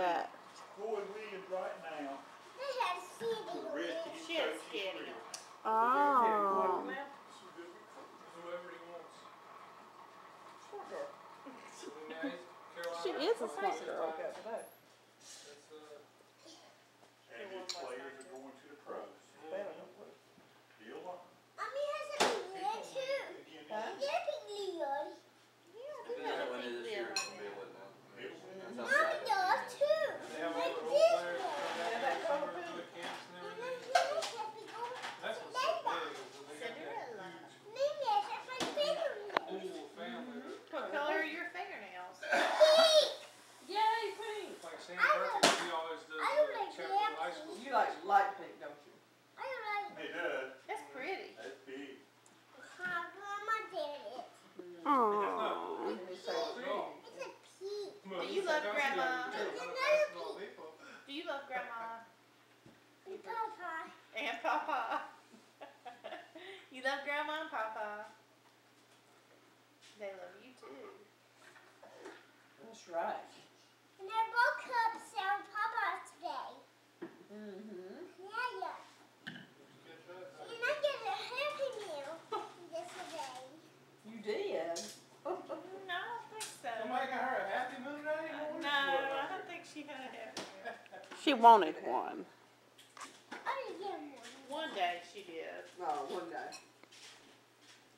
that? Roy Williams right now. They had Sandy. She has skinny. Oh. Whoever he wants. Smart girl. She is a smart girl. And his players are going to the pros. Deal on. Mommy has a big Leon too. Huh? They're big Leon. Mommy does too. They have all Like the this old players one. come back and come to the camps and everything. That's what's so big. Is that they got Cinderella. that Maybe that's my favorite. huge old family. What color are your fingernails? Yay, pink. Like Sam Perkins, he always does I don't like check with high that. school. You like light pink, don't you? I don't like It does. That's pretty. That's big. how Grandma did it. Oh. It's a peach. Do you love Grandma? Do you love Grandma And Papa. and Papa? You love Grandma and Papa. They love you too. That's right. And I woke up saying Papa's Day. Mm-hmm. Yeah. And I get a Happy Meal yesterday. You did? No, I don't think so. You're making her a happy moon anymore? No, I don't think she had a happy meal. She wanted one. I didn't get one. One day she did. No, one day.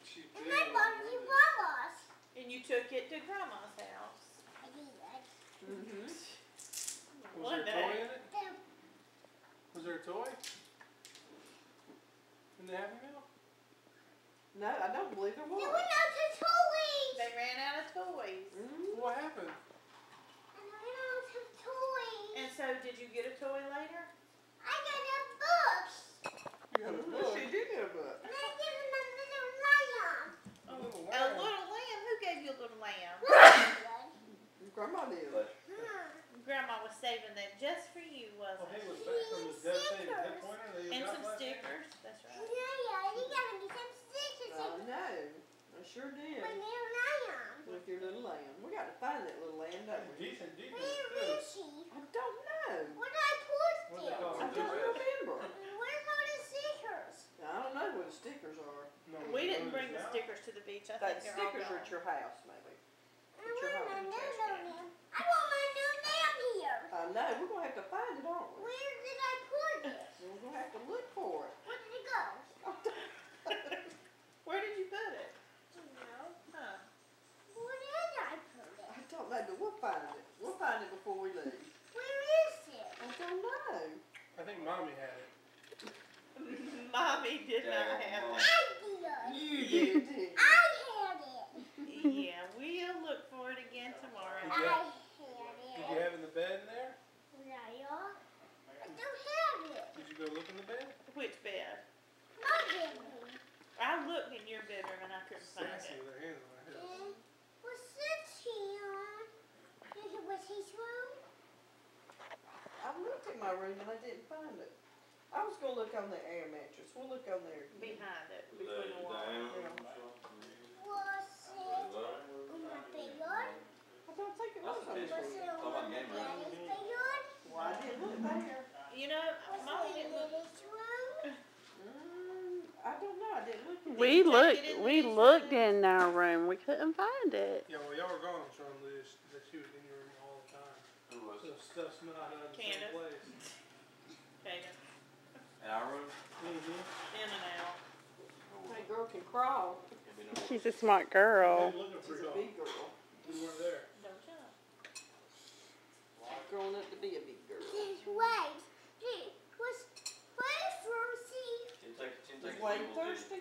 She And did. I bought it to Papa's. And you took it to Grandma's house. I did that. Mm-hmm. Was One there a toy day. in it? Was there a toy? In the happy meal? No, I don't believe there They was. went out to toys. They ran out of toys. Mm-hmm. What happened? And they went out to toys. And so did you get a toy later? I got a book. You had a book. She did get a book. And I gave him a little lion. A little A lamb. little lamb? Who gave you a little lamb? Grandma did. Grandma was saving that just for you, Well, wasn't he it? was back from his devastated hip pointer that he And got some last night. stickers. That's right. Yeah, you got me some stickers. I know. I sure did. My little lion. With your little lamb. We got to find that little lamb, don't we? Decent defense, Where too. is she? I don't know. Where did I put What they it? call I don't remember. Where's all the stickers? I don't know where the stickers are. No, We didn't no, bring the now. stickers to the beach. I That think they're all stickers are gone. at your house, maybe. I At your want my house. new lamb. I want my new lamb here. I know. We're going to have to find it, aren't we? Where did I put it? We're going to have to look for it. Where did it go? Where did you put it? No. Huh. Where did I put it? I don't know, but we'll find it. We'll find it before we leave. Where is it? I don't know. I think Mommy had it. Mommy did not have it. I did. You did. I had it. Yeah, we'll look for it again tomorrow. Did I you had Did it. you have it in the bed in there? Raya. I don't have it. Did you go look in the bed? Which bed? My bedroom. I looked in your bedroom and I couldn't find Sassy it. with her hands on her hips. And what's this here? Was his room? I looked in my room and I didn't find it. I was going to look on the air mattress. We'll look on there. Behind it, between the walls. Was it in my bedroom? I don't think it was on Was there. it on Daddy's bedroom? Well, I didn't look there. You know, Was Mommy it in didn't look. Lily's room? I don't know. I didn't look in We there. looked- we looked in our room. We couldn't find it. Yeah, well, y'all were gone. I'm showing Liz that she was in your room all the time. Who was So it? stuff's not out of the same Candace. place. Kagan, In our room? Mm-hmm. in and out. That girl can crawl. Can't be no She's a smart girl. Looking for She's a y'all. big girl. We weren't there. Don't jump. Growing up to be a big girl. Wait. Wait. Was Rosie? Didn't take Was a Wade single thirsty?